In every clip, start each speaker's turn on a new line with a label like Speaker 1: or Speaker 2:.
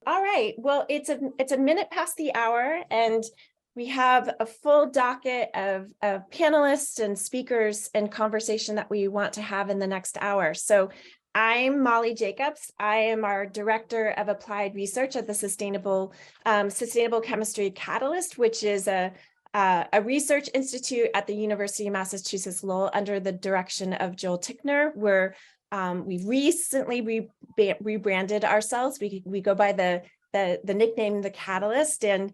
Speaker 1: All right, well, it's a minute past the hour, and we have a full docket of panelists and speakers and conversation that we want to have in the next hour. So I'm Molly Jacobs. I am our Director of Applied Research at the Sustainable Chemistry Catalyst, which is a research institute at the University of Massachusetts Lowell under the direction of Joel Tickner. We've recently rebranded ourselves. We go by the nickname The Catalyst, and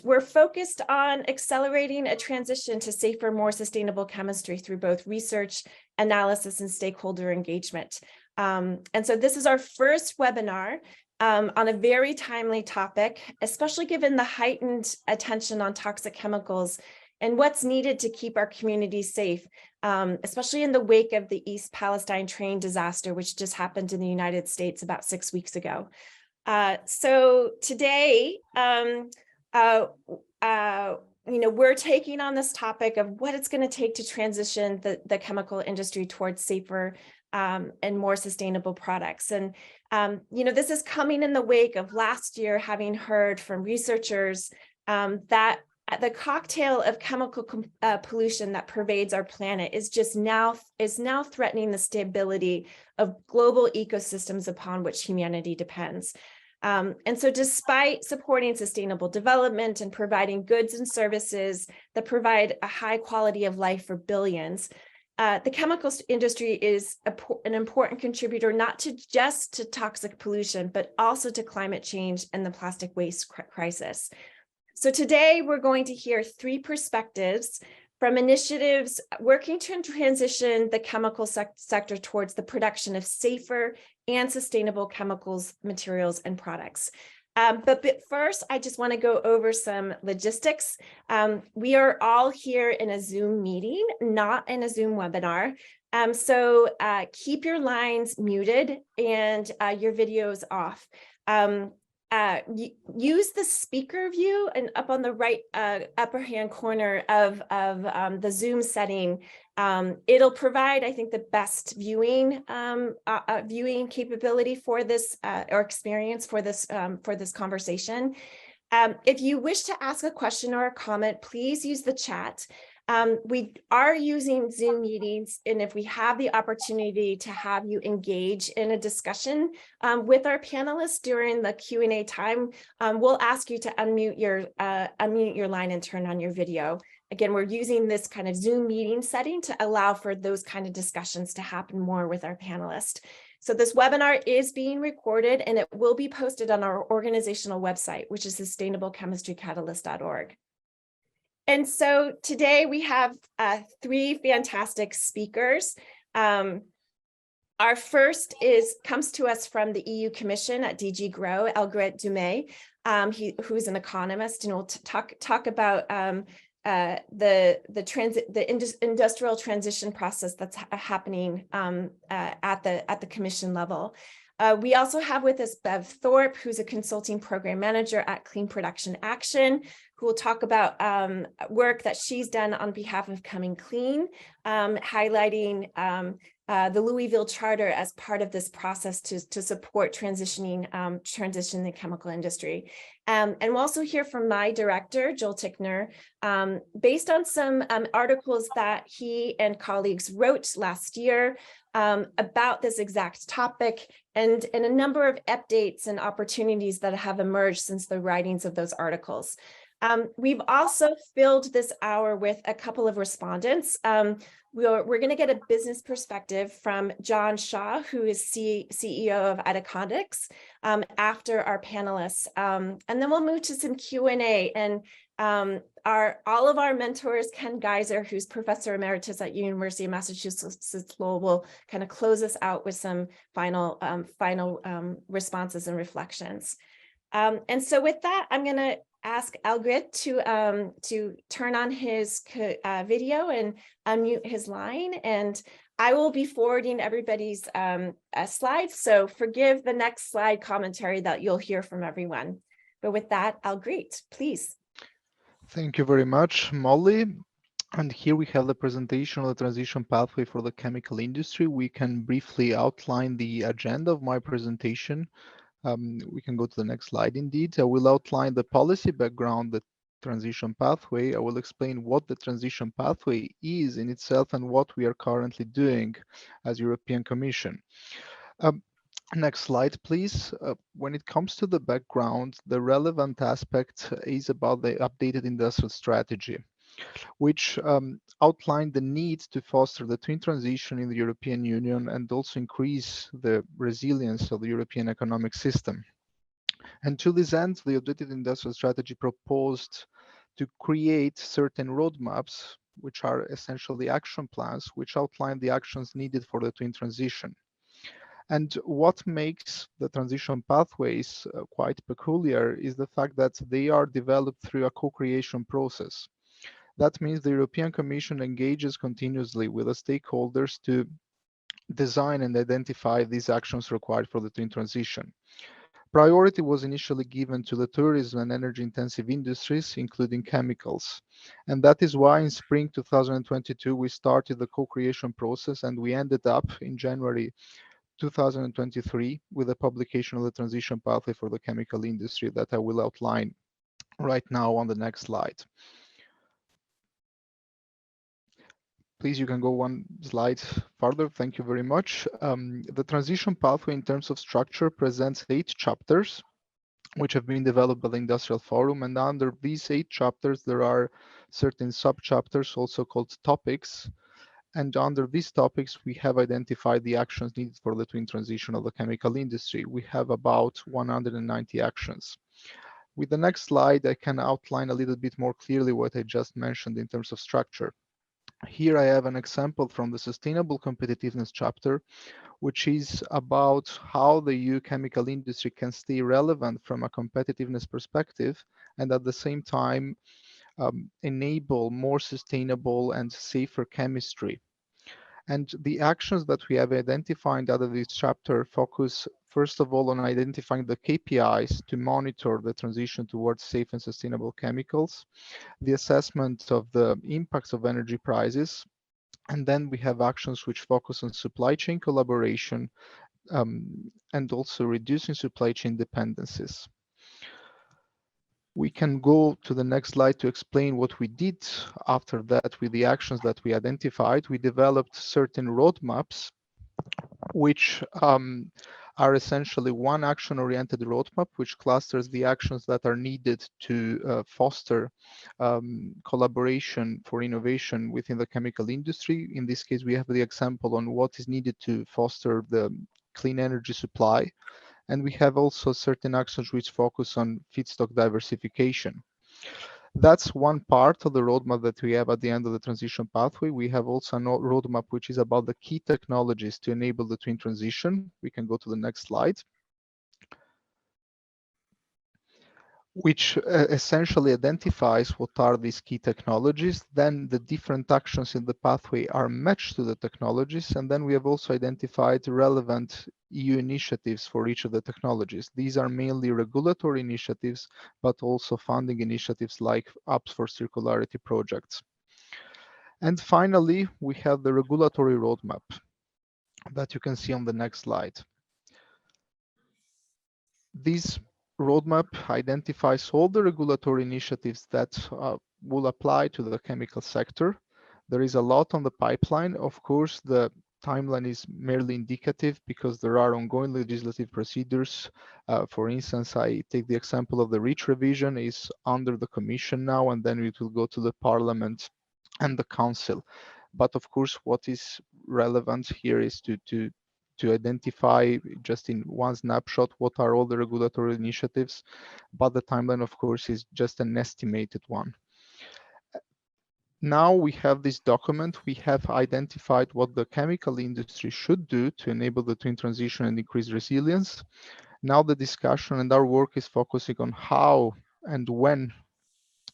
Speaker 1: we're focused on accelerating a transition to safer, more sustainable chemistry through both research, analysis, and stakeholder engagement. And so this is our first webinar on a very timely topic, especially given the heightened attention on toxic chemicals and what's needed to keep our communities safe, especially in the wake of the East Palestine train disaster, which just happened in the United States about 6 weeks ago. So today, we're taking on this topic of what it's going to take to transition the chemical industry towards safer and more sustainable products. And, this is coming in the wake of last year having heard from researchers that the cocktail of chemical pollution that pervades our planet is now threatening the stability of global ecosystems upon which humanity depends. And so despite supporting sustainable development and providing goods and services that provide a high quality of life for billions, the chemical industry is an important contributor not just to toxic pollution, but also to climate change and the plastic waste crisis. So today we're going to hear 3 perspectives from initiatives working to transition the chemical sector towards the production of safer and sustainable chemicals, materials, and products. But first, I just want to go over some logistics. We are all here in a Zoom meeting, not in a Zoom webinar. So keep your lines muted and your videos off. Use the speaker view, and up on the right upper hand corner of the Zoom setting, it'll provide, I think, the best viewing capability for this or experience for this conversation. If you wish to ask a question or a comment, please use the chat. We are using Zoom meetings, and if we have the opportunity to have you engage in a discussion with our panelists during the Q&A time, we'll ask you to unmute your line and turn on your video. Again, we're using this kind of Zoom meeting setting to allow for those kind of discussions to happen more with our panelists. So this webinar is being recorded, and it will be posted on our organizational website, which is sustainablechemistrycatalyst.org. And so today we have 3 fantastic speakers. Our first comes to us from the EU Commission at DG GROW, Algret Dumais, who's an economist, and will talk about the industrial transition process that's happening at the Commission level. We also have with us Bev Thorpe, who's a consulting program manager at Clean Production Action, who will talk about work that she's done on behalf of Coming Clean, highlighting the Louisville Charter as part of this process to support transitioning the chemical industry. And we'll also hear from my director, Joel Tickner, based on some articles that he and colleagues wrote last year about this exact topic, and a number of updates and opportunities that have emerged since the writings of those articles. We've also filled this hour with a couple of respondents. We're going to get a business perspective from John Shaw, who is CEO of Itaconix, after our panelists. And then we'll move to some Q&A. And all of our mentors, Ken Geiser, who's Professor Emeritus at University of Massachusetts Lowell, will kind of close us out with some final responses and reflections. And so with that, I'm going to ask Algret to turn on his video and unmute his line, and I will be forwarding everybody's slides, so forgive the next slide commentary that you'll hear from everyone. But with that, Algret, please.
Speaker 2: Thank you very much, Molly. And here we have the presentation of the transition pathway for the chemical industry. We can briefly outline the agenda of my presentation. We can go to the next slide. Indeed, I will outline the policy background, the transition pathway. I will explain what the transition pathway is in itself and what we are currently doing as European Commission. Um, Next slide, please. When it comes to the background, the relevant aspect is about the updated industrial strategy, which outlined the need to foster the twin transition in the European Union and also increase the resilience of the European economic system. And to this end, the updated industrial strategy proposed to create certain roadmaps, which are essentially action plans, which outline the actions needed for the twin transition. And what makes the transition pathways quite peculiar is the fact that they are developed through a co-creation process. That means the European Commission engages continuously with the stakeholders to design and identify these actions required for the twin transition. Priority was initially given to the tourism and energy intensive industries, including chemicals. And that is why in spring 2022, we started the co-creation process and we ended up in January 2023 with the publication of the transition pathway for the chemical industry that I will outline right now on the next slide. Please, you can go one slide further. Thank you very much. The transition pathway in terms of structure presents 8 chapters, which have been developed by the Industrial Forum. And under these 8 chapters, there are certain sub-chapters, also called topics. And under these topics, we have identified the actions needed for the twin transition of the chemical industry. We have about 190 actions. With the next slide, I can outline a little bit more clearly what I just mentioned in terms of structure. Here I have an example from the Sustainable Competitiveness chapter, which is about how the EU chemical industry can stay relevant from a competitiveness perspective and at the same time enable more sustainable and safer chemistry. And the actions that we have identified under this chapter focus, first of all, on identifying the KPIs to monitor the transition towards safe and sustainable chemicals, the assessment of the impacts of energy prices, and then we have actions which focus on supply chain collaboration and also reducing supply chain dependencies. We can go to the next slide to explain what we did after that with the actions that we identified. We developed certain roadmaps, which are essentially one action-oriented roadmap, which clusters the actions that are needed to foster collaboration for innovation within the chemical industry. In this case, we have the example on what is needed to foster the clean energy supply. And we have also certain actions which focus on feedstock diversification. That's one part of the roadmap that we have at the end of the transition pathway. We have also a roadmap which is about the key technologies to enable the twin transition. We can go to the next slide, which essentially identifies what are these key technologies. Then the different actions in the pathway are matched to the technologies. And then we have also identified relevant EU initiatives for each of the technologies. These are mainly regulatory initiatives, but also funding initiatives like apps for circularity projects. And finally, we have the regulatory roadmap that you can see on the next slide. This roadmap identifies all the regulatory initiatives that will apply to the chemical sector. There is a lot on the pipeline. Of course, the timeline is merely indicative because there are ongoing legislative procedures. For instance, I take the example of the REACH revision is under the Commission now, and then it will go to the Parliament and the Council. But of course, what is relevant here is to identify just in one snapshot what are all the regulatory initiatives, but the timeline, of course, is just an estimated one. Now we have this document, we have identified what the chemical industry should do to enable the twin transition and increase resilience. Now the discussion and our work is focusing on how and when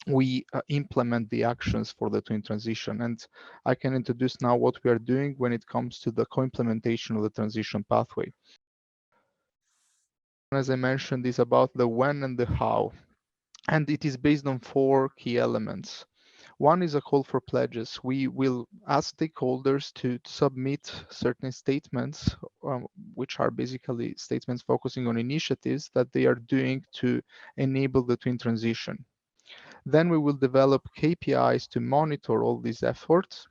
Speaker 2: we implement the actions for the twin transition. And I can introduce now what we are doing when it comes to the co-implementation of the transition pathway. As I mentioned, is about the when and the how. And it is based on 4 key elements. One is a call for pledges. We will ask stakeholders to submit certain statements, which are basically statements focusing on initiatives that they are doing to enable the twin transition. Then we will develop KPIs to monitor all these efforts,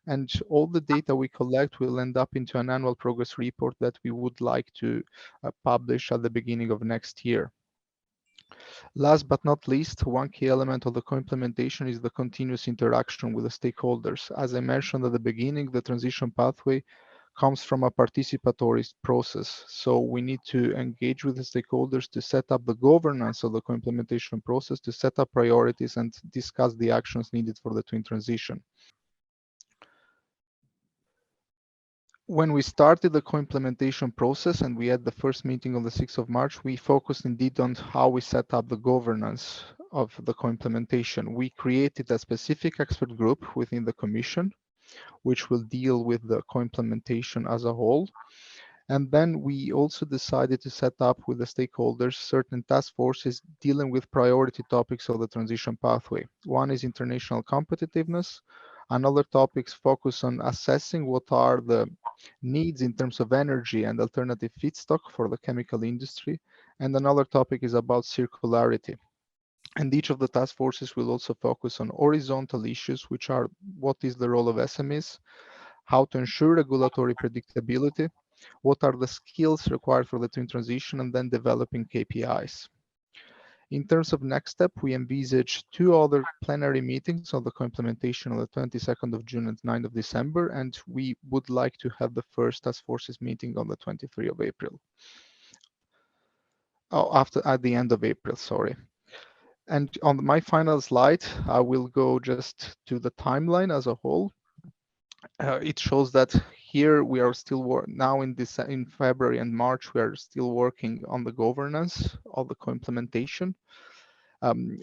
Speaker 2: and all the data we collect will end up into an annual progress report that we would like to publish at the beginning of next year. Last but not least, one key element of the co-implementation is the continuous interaction with the stakeholders. As I mentioned at the beginning, the transition pathway comes from a participatory process. So we need to engage with the stakeholders to set up the governance of the co-implementation process, to set up priorities and discuss the actions needed for the twin transition. When we started the co-implementation process and we had the first meeting on the 6th of March, we focused indeed on how we set up the governance of the co-implementation. We created a specific expert group within the Commission, which will deal with the co-implementation as a whole. And then we also decided to set up with the stakeholders certain task forces dealing with priority topics of the transition pathway. One is international competitiveness. Another topics focus on assessing what are the needs in terms of energy and alternative feedstock for the chemical industry. And another topic is about circularity. And each of the task forces will also focus on horizontal issues, which are what is the role of SMEs, how to ensure regulatory predictability, what are the skills required for the twin transition, and then developing KPIs. In terms of next step, we envisage 2 other plenary meetings on the co-implementation on the 22nd of June and 9th of December, and we would like to have the first task forces meeting on the 23rd of April. At the end of April, sorry. And on my final slide, I will go just to the timeline as a whole. It shows that here we are still now in February and March, we are still working on the governance of the co-implementation.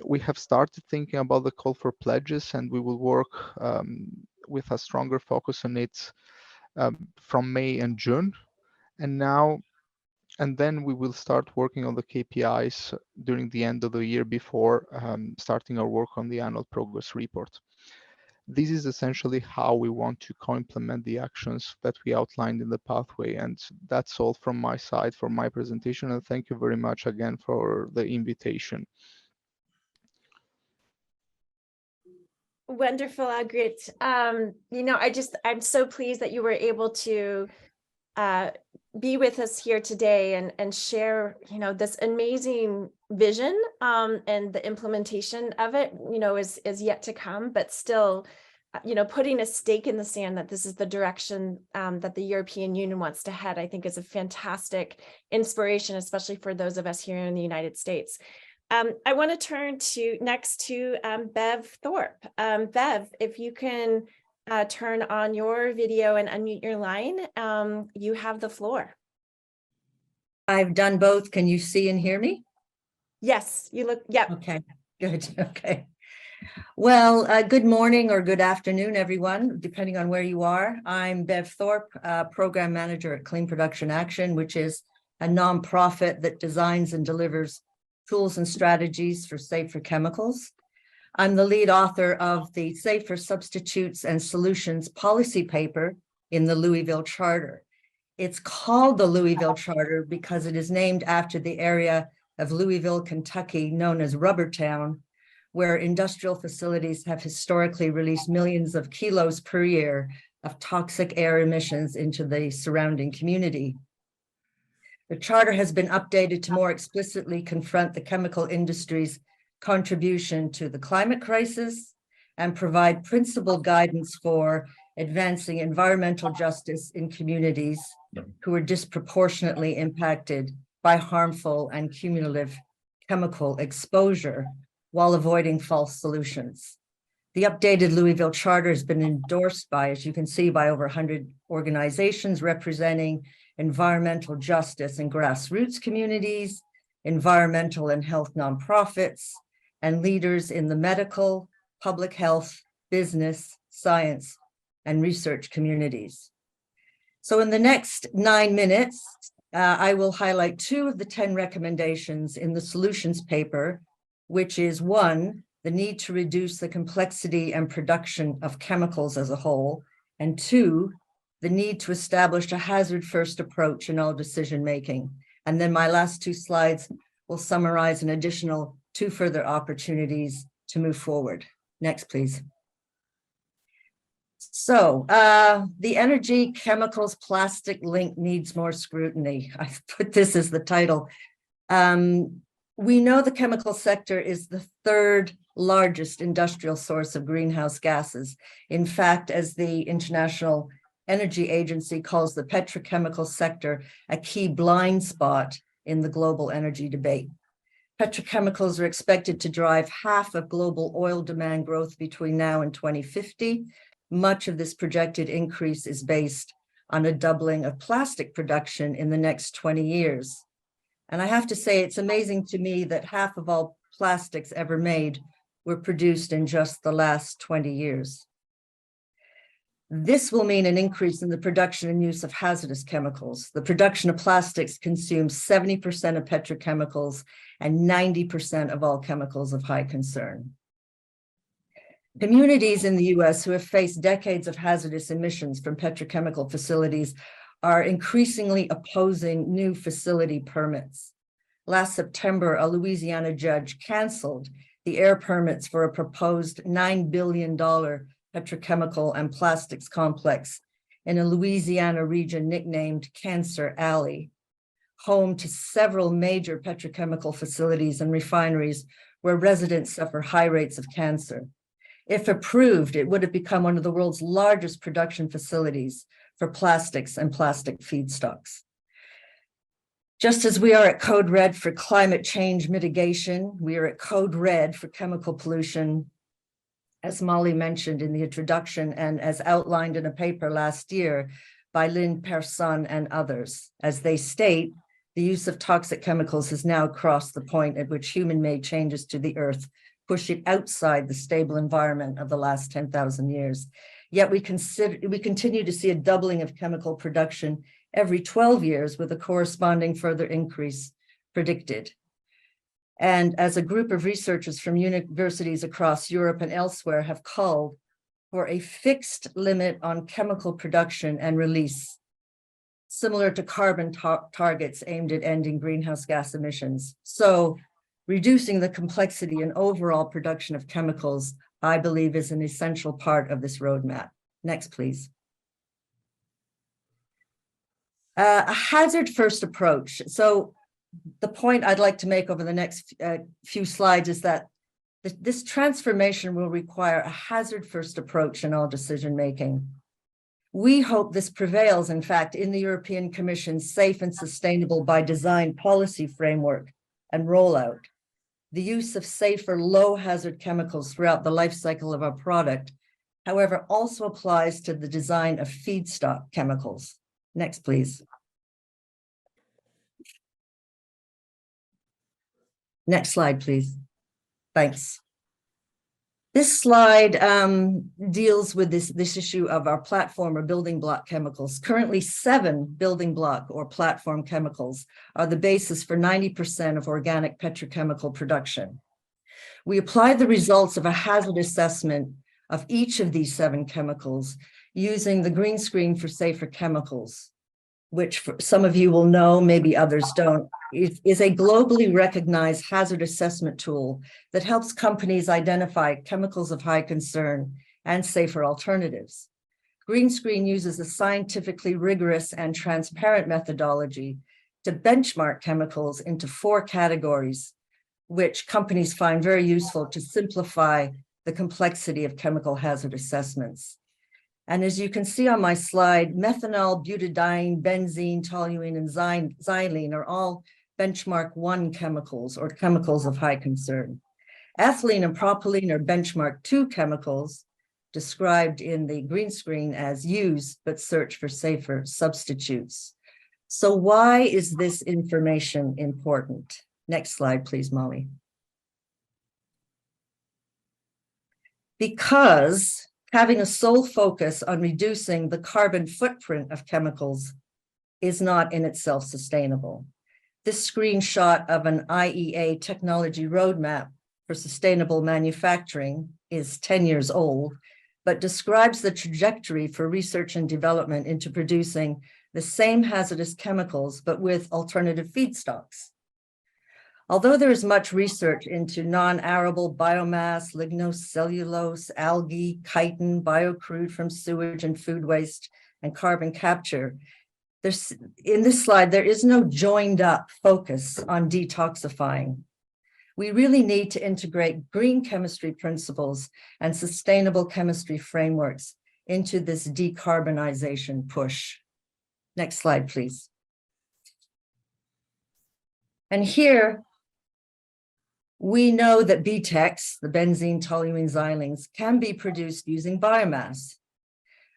Speaker 2: We have started thinking about the call for pledges, and we will work with a stronger focus on it from May and June. And then we will start working on the KPIs during the end of the year before starting our work on the annual progress report. This is essentially how we want to co-implement the actions that we outlined in the pathway. And that's all from my side for my presentation. And thank you very much again for the invitation.
Speaker 1: Wonderful, Agrit. I'm so pleased that you were able to be with us here today and share, this amazing vision and the implementation of it, is yet to come, but still, putting a stake in the sand that this is the direction that the European Union wants to head, I think is a fantastic inspiration, especially for those of us here in the United States. I want to turn next to Bev Thorpe. Bev, if you can turn on your video and unmute your line, you have the floor.
Speaker 3: I've done both. Can you see and hear me?
Speaker 1: Yes, you look, yeah.
Speaker 3: Okay, good. Okay. Well, good morning or good afternoon, everyone, depending on where you are. I'm Bev Thorpe, Program Manager at Clean Production Action, which is a nonprofit that designs and delivers tools and strategies for safer chemicals. I'm the lead author of the Safer Substitutes and Solutions policy paper in the Louisville Charter. It's called the Louisville Charter because it is named after the area of Louisville, Kentucky, known as Rubber Town, where industrial facilities have historically released millions of kilos per year of toxic air emissions into the surrounding community. The charter has been updated to more explicitly confront the chemical industry's contribution to the climate crisis and provide principled guidance for advancing environmental justice in communities who are disproportionately impacted by harmful and cumulative chemical exposure while avoiding false solutions. The updated Louisville Charter has been endorsed by, as you can see, by over 100 organizations representing environmental justice in grassroots communities, environmental and health nonprofits, and leaders in the medical, public health, business, science, and research communities. So in the next 9 minutes, I will highlight 2 of the 10 recommendations in the solutions paper, which is 1, the need to reduce the complexity and production of chemicals as a whole, and 2, the need to establish a hazard-first approach in all decision-making. And then my last 2 slides will summarize an additional 2 further opportunities to move forward. Next, please. So the energy, chemicals, plastic link needs more scrutiny. I've put this as the title. We know the chemical sector is the 3rd largest industrial source of greenhouse gases. In fact, as the International Energy Agency calls the petrochemical sector a key blind spot in the global energy debate. Petrochemicals are expected to drive half of global oil demand growth between now and 2050. Much of this projected increase is based on a doubling of plastic production in the next 20 years. And I have to say, it's amazing to me that half of all plastics ever made were produced in just the last 20 years. This will mean an increase in the production and use of hazardous chemicals. The production of plastics consumes 70% of petrochemicals and 90% of all chemicals of high concern. Communities in the US who have faced decades of hazardous emissions from petrochemical facilities are increasingly opposing new facility permits. Last September, a Louisiana judge canceled the air permits for a proposed $9 billion petrochemical and plastics complex in a Louisiana region nicknamed Cancer Alley, home to several major petrochemical facilities and refineries where residents suffer high rates of cancer. If approved, it would have become one of the world's largest production facilities for plastics and plastic feedstocks. Just as we are at code red for climate change mitigation, we are at code red for chemical pollution, as Molly mentioned in the introduction and as outlined in a paper last year by Lynn Persson and others. As they state, the use of toxic chemicals has now crossed the point at which human-made changes to the earth push it outside the stable environment of the last 10,000 years. Yet we continue to see a doubling of chemical production every 12 years with a corresponding further increase predicted. And as a group of researchers from universities across Europe and elsewhere have called for a fixed limit on chemical production and release, similar to carbon targets aimed at ending greenhouse gas emissions. So reducing the complexity and overall production of chemicals, I believe, is an essential part of this roadmap. Next, please. A hazard-first approach. So the point I'd like to make over the next few slides is that this transformation will require a hazard-first approach in all decision-making. We hope this prevails, in fact, in the European Commission's Safe and Sustainable by Design policy framework and rollout. The use of safer, low-hazard chemicals throughout the life cycle of our product, however, also applies to the design of feedstock chemicals. Next, please. Next slide, please. Thanks. This slide deals with this issue of our platform or building block chemicals. Currently, 7 building block or platform chemicals are the basis for 90% of organic petrochemical production. We applied the results of a hazard assessment of each of these 7 chemicals using the green screen for safer chemicals, which for some of you will know, maybe others don't. It is a globally recognized hazard assessment tool that helps companies identify chemicals of high concern and safer alternatives. Green Screen uses a scientifically rigorous and transparent methodology to benchmark chemicals into 4 categories, which companies find very useful to simplify the complexity of chemical hazard assessments. And as you can see on my slide, methanol, butadiene, benzene, toluene, and xylene are all benchmark 1 chemicals or chemicals of high concern. Ethylene and propylene are benchmark 2 chemicals described in the green screen as use, but search for safer substitutes. So why is this information important? Next slide, please, Molly. Because having a sole focus on reducing the carbon footprint of chemicals is not in itself sustainable. This screenshot of an IEA technology roadmap for Sustainable Manufacturing is 10 years old, but describes the trajectory for research and development into producing the same hazardous chemicals, but with alternative feedstocks. Although there is much research into non-arable biomass, lignocellulose, algae, chitin, biocrude from sewage and food waste, and carbon capture, in this slide, there is no joined up focus on detoxifying. We really need to integrate green chemistry principles and sustainable chemistry frameworks into this decarbonization push. Next slide, please. And here, we know that BTEX, the benzene, toluene, xylenes, can be produced using biomass.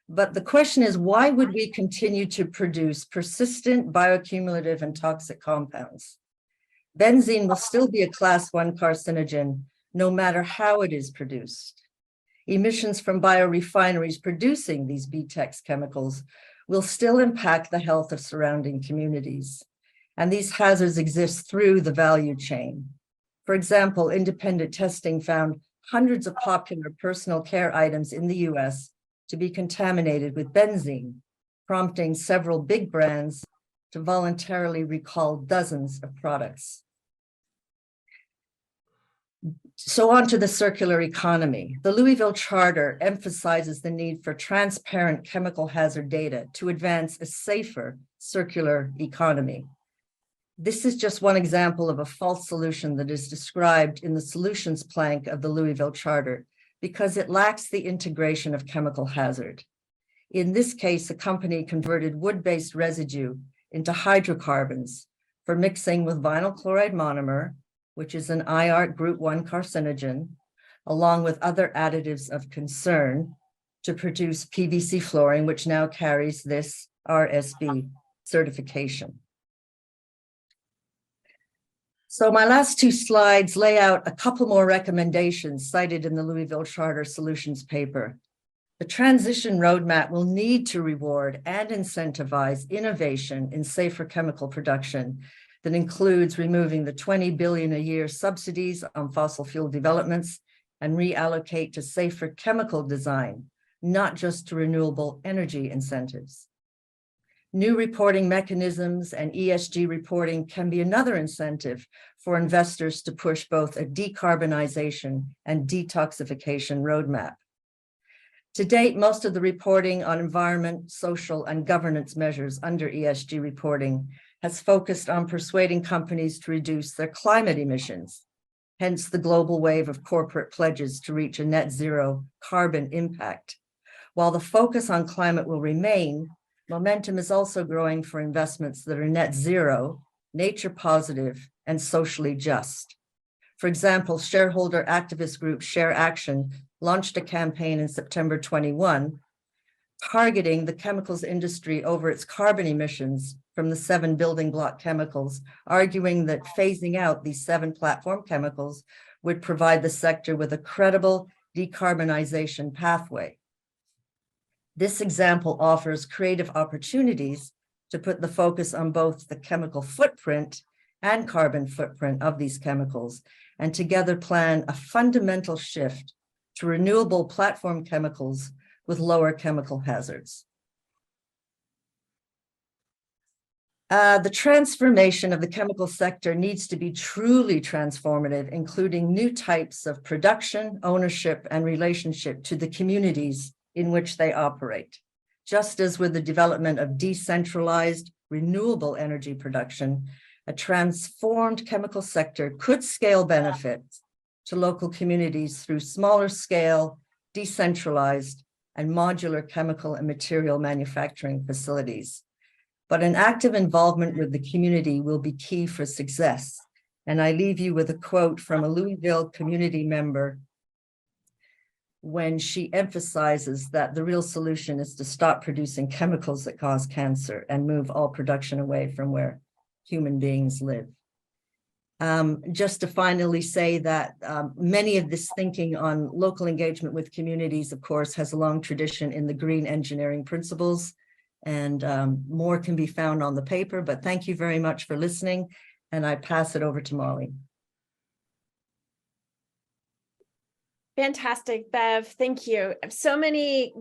Speaker 3: But the question is, why would we continue to produce persistent bioaccumulative and toxic compounds? Benzene will still be a class 1 carcinogen, no matter how it is produced. Emissions from biorefineries producing these BTEX chemicals will still impact the health of surrounding communities. And these hazards exist through the value chain. For example, independent testing found hundreds of popular personal care items in the US to be contaminated with benzene, prompting several big brands to voluntarily recall dozens of products. So on to the circular economy. The Louisville Charter emphasizes the need for transparent chemical hazard data to advance a safer circular economy. This is just one example of a false solution that is described in the solutions plank of the Louisville Charter because it lacks the integration of chemical hazard. In this case, a company converted wood-based residue into hydrocarbons for mixing with vinyl chloride monomer, which is an IARC Group 1 carcinogen, along with other additives of concern to produce PVC flooring, which now carries this RSB certification. So my last 2 slides lay out a couple more recommendations cited in the Louisville Charter Solutions paper. The transition roadmap will need to reward and incentivize innovation in safer chemical production that includes removing the $20 billion a year subsidies on fossil fuel developments and reallocate to safer chemical design, not just to renewable energy incentives. New reporting mechanisms and ESG reporting can be another incentive for investors to push both a decarbonization and detoxification roadmap. To date, most of the reporting on environment, social, and governance measures under ESG reporting has focused on persuading companies to reduce their climate emissions, hence the global wave of corporate pledges to reach a net zero carbon impact. While the focus on climate will remain, momentum is also growing for investments that are net zero, nature positive, and socially just. For example, shareholder activist group Share Action launched a campaign in September 21, targeting the chemicals industry over its carbon emissions from the 7 building block chemicals, arguing that phasing out these 7 platform chemicals would provide the sector with a credible decarbonization pathway. This example offers creative opportunities to put the focus on both the chemical footprint and carbon footprint of these chemicals, and together plan a fundamental shift to renewable platform chemicals with lower chemical hazards. The transformation of the chemical sector needs to be truly transformative, including new types of production, ownership, and relationship to the communities in which they operate. Just as with the development of decentralized renewable energy production, a transformed chemical sector could scale benefits to local communities through smaller scale, decentralized, and modular chemical and material manufacturing facilities. But an active involvement with the community will be key for success. And I leave you with a quote from a Louisville community member when she emphasizes that the real solution is to stop producing chemicals that cause cancer and move all production away from where human beings live. Just to finally say that many of this thinking on local engagement with communities, of course, has a long tradition in the green engineering principles, and more can be found on the paper, but thank you very much for listening, and I pass it over to Molly.
Speaker 1: Fantastic, Bev. Thank you. So many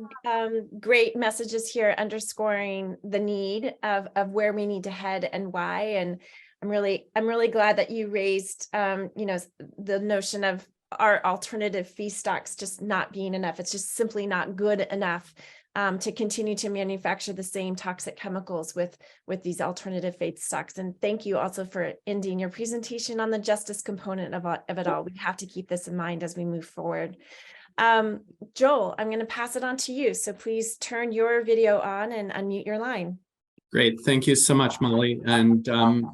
Speaker 1: great messages here underscoring the need of where we need to head and why. And I'm really glad that you raised the notion of our alternative feedstocks just not being enough. It's just simply not good enough to continue to manufacture the same toxic chemicals with these alternative feedstocks. And thank you also for ending your presentation on the justice component of it all. We have to keep this in mind as we move forward. Joel, I'm going to pass it on to you. So please turn your video on and unmute your line.
Speaker 4: Great. Thank you so much, Molly. And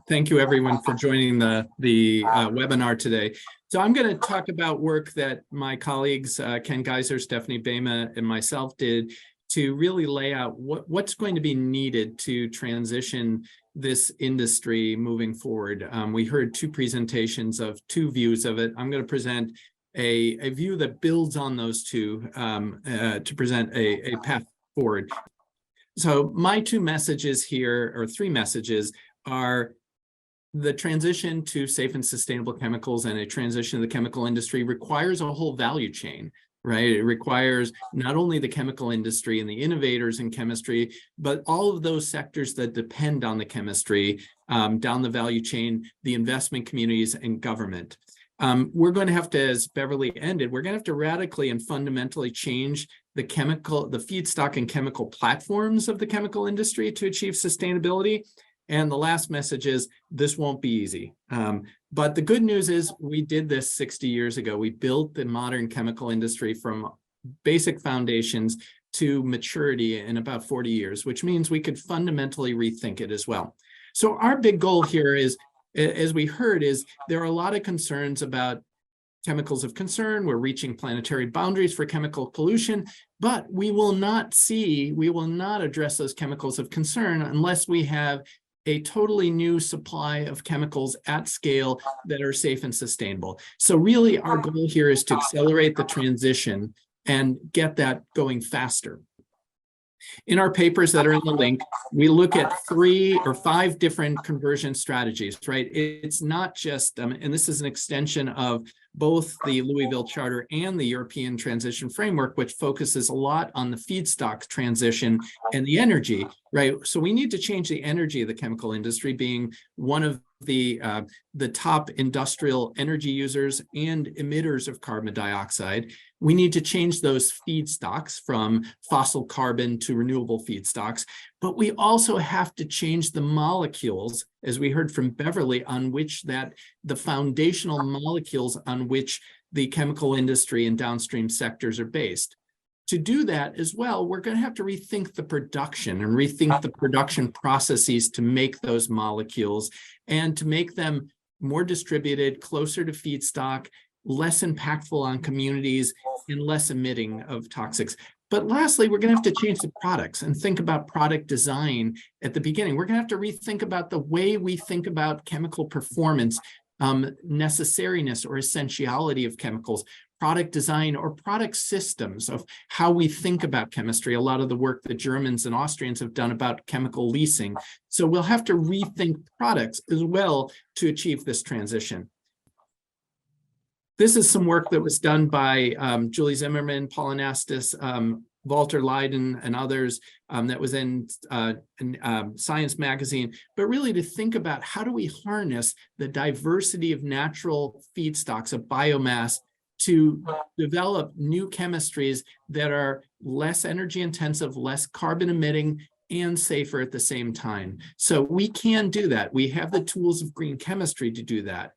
Speaker 4: thank you everyone for joining the webinar today. So I'm going to talk about work that my colleagues, Ken Geiser, Stephanie Bema, and myself did to really lay out what's going to be needed to transition this industry moving forward. We heard two presentations of two views of it. I'm going to present a view that builds on those two to present a path forward. So my two messages here, or three messages, are the transition to safe and sustainable chemicals and a transition to the chemical industry requires a whole value chain, right? It requires not only the chemical industry and the innovators in chemistry, but all of those sectors that depend on the chemistry down the value chain, the investment communities and government. We're going to have to, as Beverly ended, we're going to have to radically and fundamentally change the feedstock and chemical platforms of the chemical industry to achieve sustainability. And the last message is this won't be easy. But the good news is we did this 60 years ago. We built the modern chemical industry from basic foundations to maturity in about 40 years, which means we could fundamentally rethink it as well. So our big goal here is, as we heard, is there are a lot of concerns about chemicals of concern. We're reaching planetary boundaries for chemical pollution, but we will not address those chemicals of concern unless we have a totally new supply of chemicals at scale that are safe and sustainable. So really our goal here is to accelerate the transition and get that going faster. In our papers that are in the link, we look at 3 or 5 different conversion strategies, right? It's not just, and this is an extension of both the Louisville Charter and the European Transition Framework, which focuses a lot on the feedstock transition and the energy, right? So we need to change the energy of the chemical industry, being one of the top industrial energy users and emitters of carbon dioxide. We need to change those feedstocks from fossil carbon to renewable feedstocks, but we also have to change the molecules, as we heard from Beverly, on which the foundational molecules on which the chemical industry and downstream sectors are based. To do that as well, we're going to have to rethink the production and rethink the production processes to make those molecules and to make them more distributed, closer to feedstock, less impactful on communities, and less emitting of toxics. But lastly, we're going to have to change the products and think about product design at the beginning. We're going to have to rethink about the way we think about chemical performance, necessariness or essentiality of chemicals, product design or product systems of how we think about chemistry, a lot of the work that Germans and Austrians have done about chemical leasing. So we'll have to rethink products as well to achieve this transition. This is some work that was done by Julie Zimmerman, Paul Anastas, Walter Leiden, and others that was in Science magazine, but really to think about how do we harness the diversity of natural feedstocks of biomass to develop new chemistries that are less energy intensive, less carbon emitting, and safer at the same time. So we can do that. We have the tools of green chemistry to do that.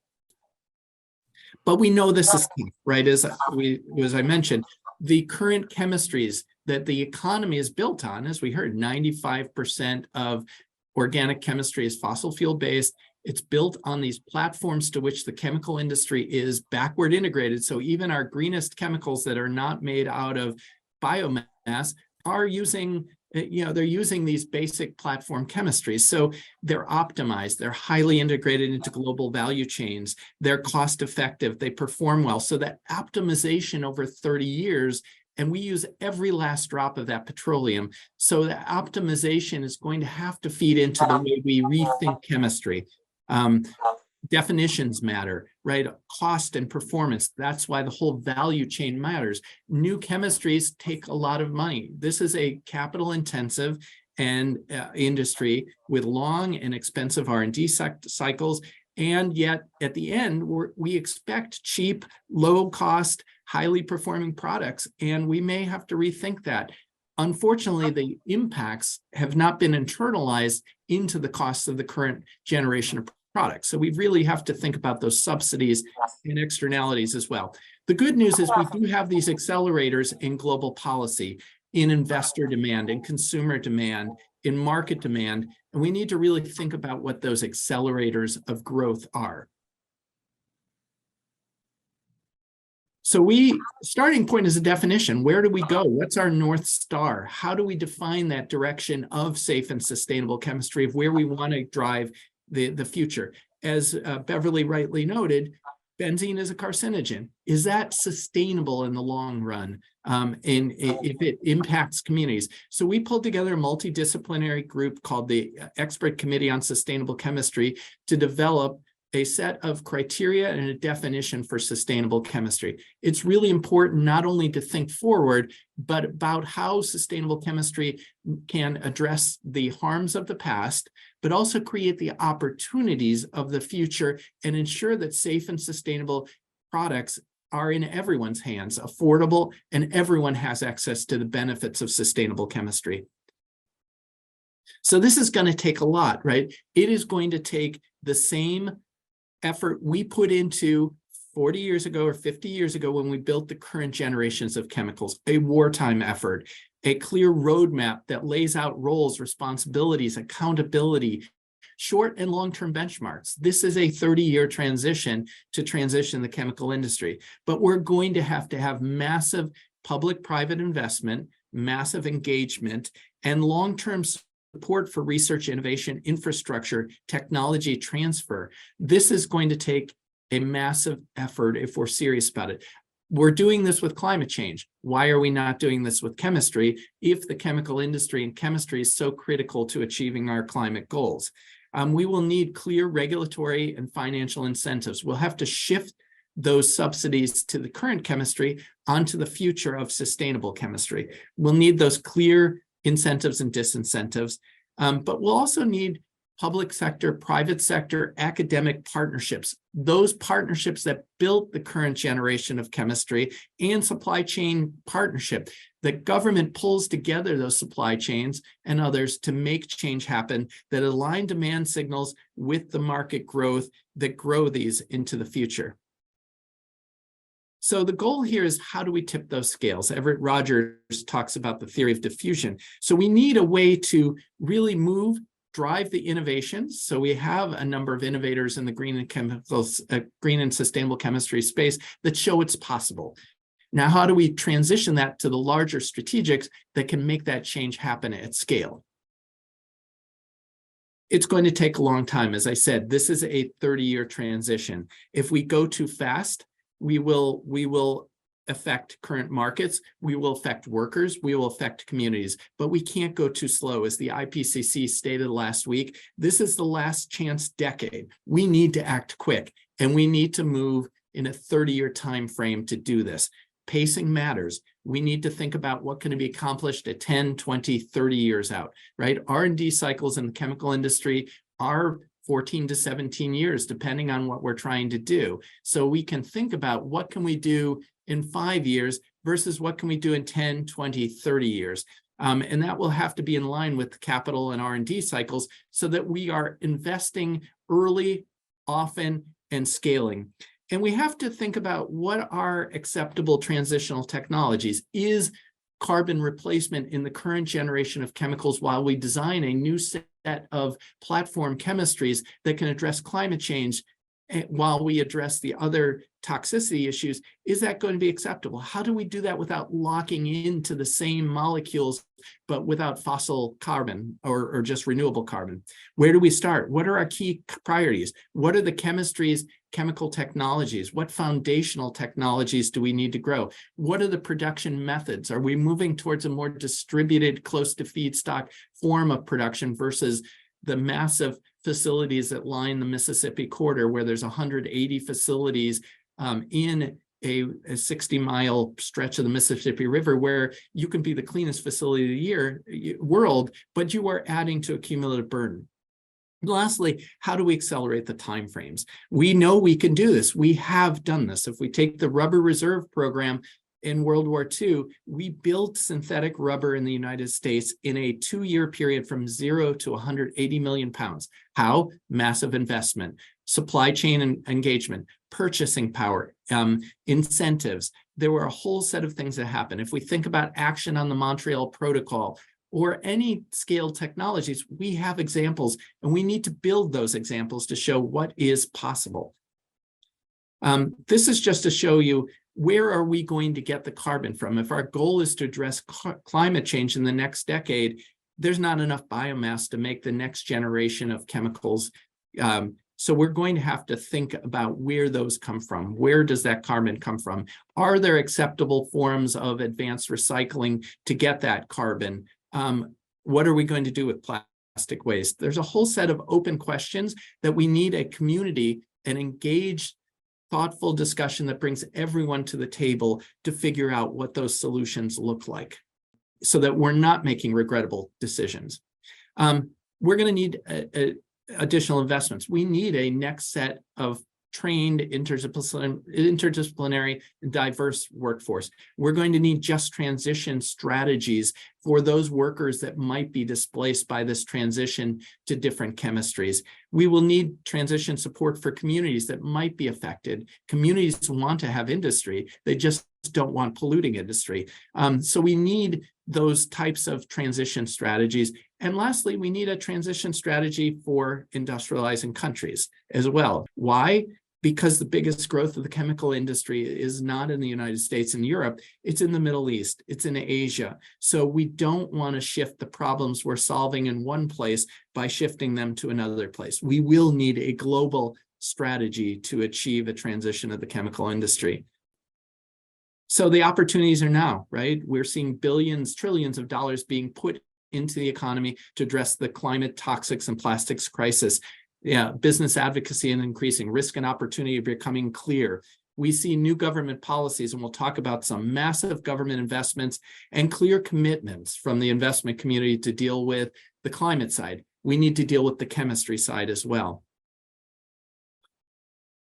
Speaker 4: But we know this is tough, right? As I mentioned, the current chemistries that the economy is built on, as we heard, 95% of organic chemistry is fossil fuel based. It's built on these platforms to which the chemical industry is backward integrated. So even our greenest chemicals that are not made out of biomass are using, they're using these basic platform chemistries. So they're optimized, they're highly integrated into global value chains, they're cost effective, they perform well. So that optimization over 30 years, and we use every last drop of that petroleum. So the optimization is going to have to feed into the way we rethink chemistry. Definitions matter, right? Cost and performance. That's why the whole value chain matters. New chemistries take a lot of money. This is a capital intensive and industry with long and expensive R&D cycles. And yet at the end, we expect cheap, low cost, highly performing products. And we may have to rethink that. Unfortunately, the impacts have not been internalized into the costs of the current generation of products. So we really have to think about those subsidies and externalities as well. The good news is we do have these accelerators in global policy, in investor demand, in consumer demand, in market demand, and we need to really think about what those accelerators of growth are. So starting point is a definition. Where do we go? What's our North Star? How do we define that direction of safe and sustainable chemistry, of where we want to drive the future? As Beverly rightly noted, benzene is a carcinogen. Is that sustainable in the long run? And if it impacts communities? So we pulled together a multidisciplinary group called the Expert Committee on Sustainable Chemistry to develop a set of criteria and a definition for sustainable chemistry. It's really important not only to think forward, but about how sustainable chemistry can address the harms of the past, but also create the opportunities of the future and ensure that safe and sustainable products are in everyone's hands, affordable, and everyone has access to the benefits of sustainable chemistry. So this is going to take a lot, right? It is going to take the same effort we put into 40 years ago or 50 years ago when we built the current generations of chemicals, a wartime effort, a clear roadmap that lays out roles, responsibilities, accountability, short and long-term benchmarks. This is a 30-year transition to transition the chemical industry, but we're going to have massive public-private investment, massive engagement, and long-term support for research, innovation, infrastructure, technology transfer. This is going to take a massive effort if we're serious about it. We're doing this with climate change. Why are we not doing this with chemistry if the chemical industry and chemistry is so critical to achieving our climate goals? We will need clear regulatory and financial incentives. We'll have to shift those subsidies to the current chemistry onto the future of sustainable chemistry. We'll need those clear incentives and disincentives, but we'll also need public sector, private sector, academic partnerships, those partnerships that built the current generation of chemistry, and supply chain partnership. The government pulls together those supply chains and others to make change happen that align demand signals with the market growth that grow these into the future. So the goal here is, how do we tip those scales? Everett Rogers talks about the theory of diffusion. So we need a way to really drive the innovations. So we have a number of innovators in the green and sustainable chemistry space that show it's possible. Now, how do we transition that to the larger strategics that can make that change happen at scale? It's going to take a long time. As I said, this is a 30-year transition. If we go too fast, we will affect current markets, we will affect workers, we will affect communities, but we can't go too slow. As the IPCC stated last week, this is the last chance decade. We need to act quick, and we need to move in a 30-year time frame to do this. Pacing matters. We need to think about what can be accomplished at 10, 20, 30 years out, right? R&D cycles in the chemical industry are 14 to 17 years, depending on what we're trying to do. So we can think about what can we do in 5 years versus what can we do in 10, 20, 30 years. And that will have to be in line with capital and R&D cycles so that we are investing early, often, and scaling. And we have to think about what are acceptable transitional technologies. Is carbon replacement in the current generation of chemicals, while we design a new set of platform chemistries that can address climate change while we address the other toxicity issues, is that going to be acceptable? How do we do that without locking into the same molecules, but without fossil carbon or just renewable carbon? Where do we start? What are our key priorities? What are the chemistries, chemical technologies? What foundational technologies do we need to grow? What are the production methods? Are we moving towards a more distributed, close to feedstock form of production versus the massive facilities that line the Mississippi corridor, where there's 180 facilities in a 60-mile stretch of the Mississippi River, where you can be the cleanest facility of the world, but you are adding to a cumulative burden. Lastly, how do we accelerate the timeframes? We know we can do this. We have done this. If we take the rubber reserve program in World War II, we built synthetic rubber in the United States in a 2-year period from 0 to 180 million pounds. How? Massive investment, supply chain engagement, purchasing power, incentives. There were a whole set of things that happened. If we think about action on the Montreal Protocol, or any scale technologies, we have examples, and we need to build those examples to show what is possible. This is just to show you, where are we going to get the carbon from? If our goal is to address climate change in the next decade, there's not enough biomass to make the next generation of chemicals. So we're going to have to think about where those come from. Where does that carbon come from? Are there acceptable forms of advanced recycling to get that carbon? What are we going to do with plastic waste? There's a whole set of open questions that we need a community, an engaged, thoughtful discussion that brings everyone to the table to figure out what those solutions look like, so that we're not making regrettable decisions. We're going to need additional investments. We need a next set of trained, interdisciplinary, and diverse workforce. We're going to need just transition strategies for those workers that might be displaced by this transition to different chemistries. We will need transition support for communities that might be affected. Communities want to have industry, they just don't want polluting industry. So we need those types of transition strategies. And lastly, we need a transition strategy for industrializing countries as well. Why? Because the biggest growth of the chemical industry is not in the United States and Europe, it's in the Middle East, it's in Asia. So we don't want to shift the problems we're solving in one place by shifting them to another place. We will need a global strategy to achieve a transition of the chemical industry. So the opportunities are now, right? We're seeing billions, trillions of dollars being put into the economy to address the climate, toxics, and plastics crisis. Yeah, business advocacy and increasing, risk and opportunity becoming clear. We see new government policies, and we'll talk about some massive government investments and clear commitments from the investment community to deal with the climate side. We need to deal with the chemistry side as well.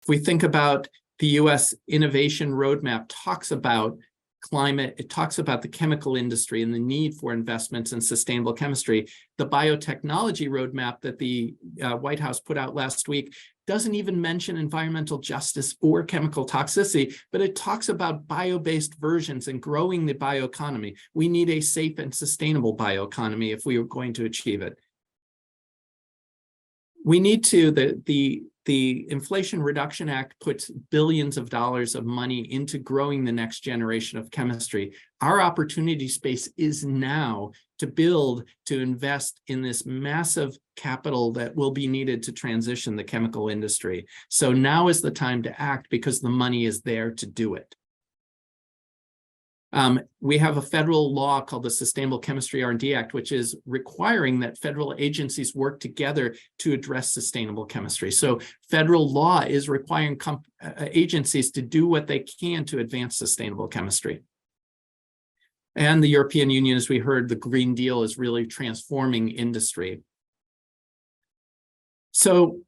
Speaker 4: If we think about the US Innovation Roadmap, talks about climate, it talks about the chemical industry and the need for investments in sustainable chemistry. The biotechnology roadmap that the White House put out last week doesn't even mention environmental justice or chemical toxicity, but it talks about bio-based versions and growing the bioeconomy. We need a safe and sustainable bioeconomy if we are going to achieve it. We need to, the Inflation Reduction Act puts billions of dollars of money into growing the next generation of chemistry. Our opportunity space is now to build, to invest in this massive capital that will be needed to transition the chemical industry. So now is the time to act because the money is there to do it. We have a federal law called the Sustainable Chemistry R&D Act, which is requiring that federal agencies work together to address sustainable chemistry. So federal law is requiring agencies to do what they can to advance sustainable chemistry. And the European Union, as we heard, the Green Deal is really transforming industry. So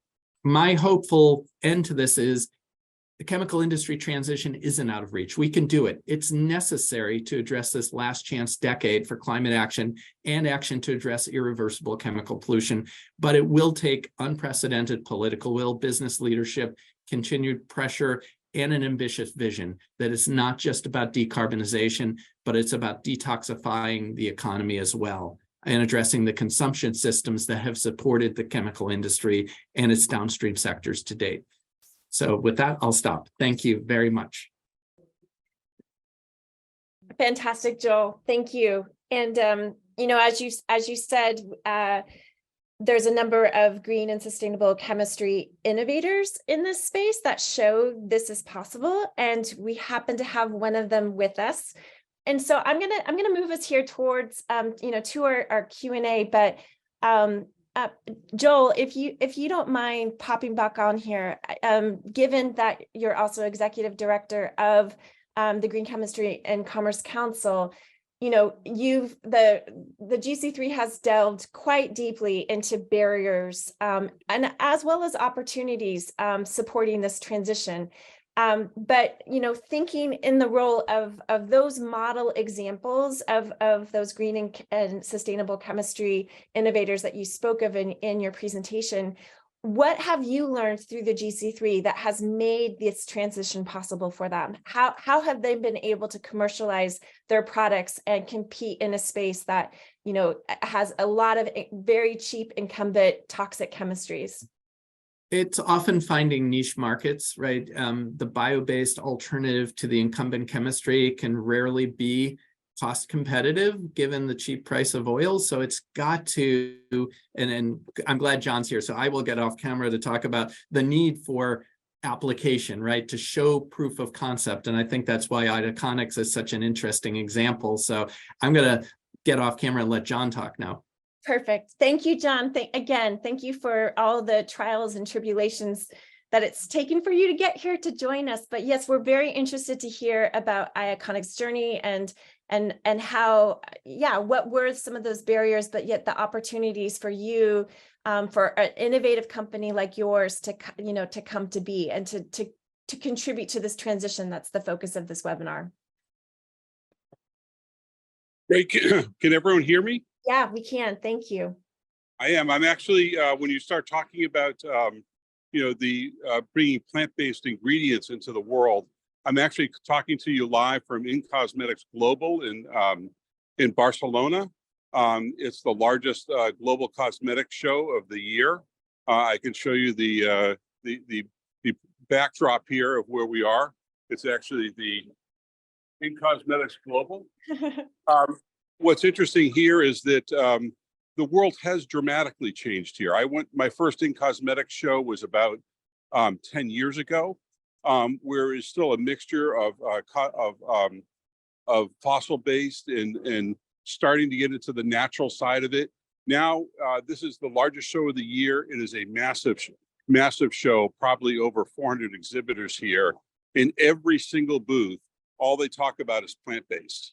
Speaker 4: my hopeful end to this is the chemical industry transition isn't out of reach. We can do it. It's necessary to address this last chance decade for climate action and action to address irreversible chemical pollution, but it will take unprecedented political will, business leadership, continued pressure, and an ambitious vision that it's not just about decarbonization, but it's about detoxifying the economy as well and addressing the consumption systems that have supported the chemical industry and its downstream sectors to date. So with that, I'll stop. Thank you very much.
Speaker 1: Fantastic, Joel. Thank you. And you know, as you said, there's a number of green and sustainable chemistry innovators in this space that show this is possible, and we happen to have one of them with us. And so I'm gonna move us here towards you know, to our Q&A, but Joel, if you don't mind popping back on here, given that you're also executive director of the Green Chemistry and Commerce Council, you know, the GC3 has delved quite deeply into barriers and as well as opportunities supporting this transition. But, you know, thinking in the role of those model examples of those green and sustainable chemistry innovators that you spoke of in your presentation, what have you learned through the GC3 that has made this transition possible for them? How have they been able to commercialize their products and compete in a space that, you know, has a lot of very cheap incumbent toxic chemistries?
Speaker 4: It's often finding niche markets, right? The bio-based alternative to the incumbent chemistry can rarely be cost competitive given the cheap price of oil. So it's got to, and I'm glad John's here, so I will get off camera to talk about the need for application, right? To show proof of concept. And I think that's why Itaconics is such an interesting example. So I'm going to get off camera and let John talk now.
Speaker 1: Perfect. Thank you, John. Thank you for all the trials and tribulations that it's taken for you to get here to join us. But yes, we're very interested to hear about Itaconics' journey and how, yeah, what were some of those barriers, but yet the opportunities for you, for an innovative company like yours to, you know, to come to be and to contribute to this transition. That's the focus of this webinar.
Speaker 5: Great. Can everyone hear me?
Speaker 1: Yeah, we can. Thank you.
Speaker 5: I'm actually, when you start talking about, you know, the bringing plant-based ingredients into the world, I'm actually talking to you live from In-Cosmetics Global in Barcelona. It's the largest global cosmetic show of the year. I can show you the backdrop here of where we are. It's actually the In-Cosmetics Global. What's interesting here is that the world has dramatically changed here. My first In-Cosmetics show was about 10 years ago, where it's still a mixture of fossil-based and starting to get into the natural side of it. Now, this is the largest show of the year. It is a massive show, probably over 400 exhibitors here. In every single booth, all they talk about is plant-based.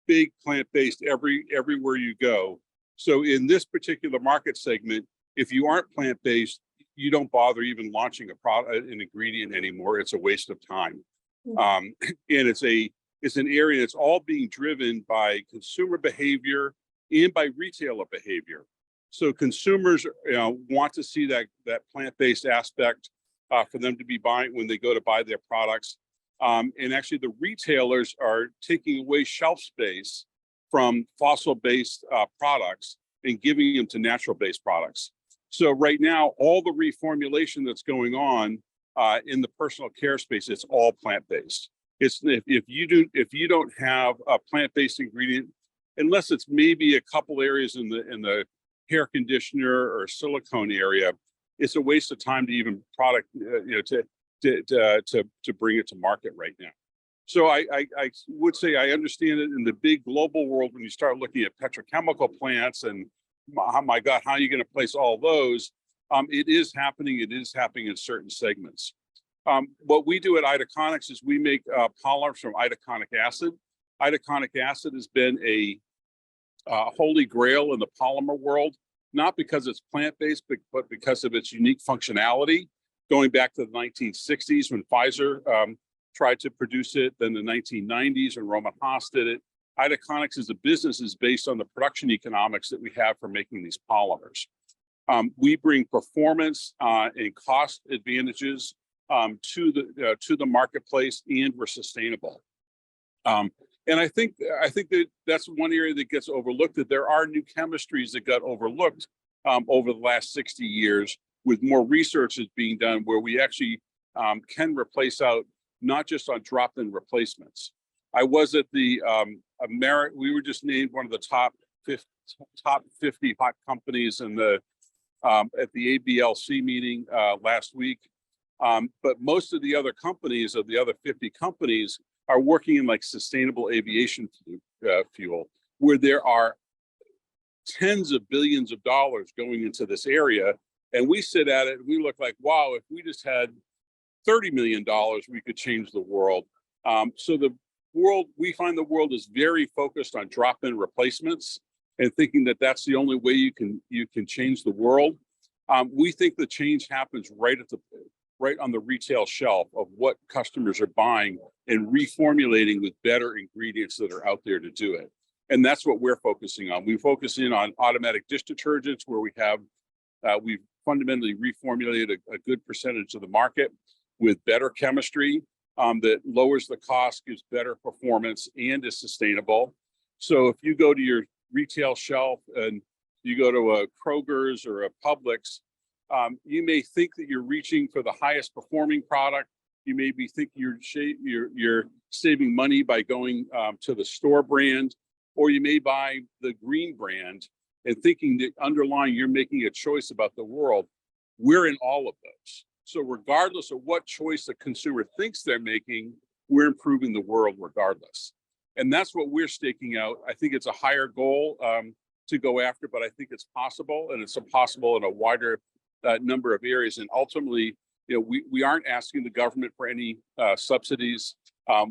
Speaker 5: Big plant-based everywhere you go. So in this particular market segment, if you aren't plant-based, you don't bother even launching an ingredient anymore. It's a waste of time. And it's an area that's all being driven by consumer behavior and by retailer behavior. So consumers, you know, want to see that plant-based aspect for them to be buying when they go to buy their products. And actually the retailers are taking away shelf space from fossil-based products and giving them to natural-based products. So right now, all the reformulation that's going on in the personal care space, it's all plant-based. It's if you don't have a plant-based ingredient, unless it's maybe a couple areas in the hair conditioner or silicone area, it's a waste of time to even to bring it to market right now. So I would say I understand it in the big global world when you start looking at petrochemical plants and oh my God, how are you going to place all those? It is happening. It is happening in certain segments. What we do at Itaconics is we make polymers from itaconic acid. Itaconic acid has been a holy grail in the polymer world, not because it's plant-based, but because of its unique functionality. Going back to the 1960s when Pfizer tried to produce it, then the 1990s when Roman Haas did it. Itaconics as a business is based on the production economics that we have for making these polymers. We bring performance and cost advantages to the marketplace, and we're sustainable. And I think that that's one area that gets overlooked, that there are new chemistries that got overlooked over the last 60 years, with more research that's being done where we actually can replace out, not just on drop-in replacements. I was at the we were just named one of the top 50 hot companies in the at the ABLC meeting last week. But most of the other companies, of the other 50 companies, are working in like sustainable aviation fuel, where there are tens of billions of dollars going into this area. And we sit at it and we look like, wow, if we just had $30 million, we could change the world. So the world, we find the world is very focused on drop-in replacements and thinking that that's the only way you can change the world. We think the change happens right on the retail shelf of what customers are buying and reformulating with better ingredients that are out there to do it. And that's what we're focusing on. We focus in on automatic dish detergents, where we've fundamentally reformulated a good percentage of the market with better chemistry that lowers the cost, gives better performance, and is sustainable. So if you go to your retail shelf and you go to a Kroger's or a Publix, you may think that you're reaching for the highest performing product. You may be thinking you're saving money by going to the store brand, or you may buy the green brand and thinking that underlying you're making a choice about the world. We're in all of those. So regardless of what choice the consumer thinks they're making, we're improving the world regardless. And that's what we're staking out. I think it's a higher goal to go after, but I think it's possible, and it's possible in a wider number of areas. And ultimately, we aren't asking the government for any subsidies.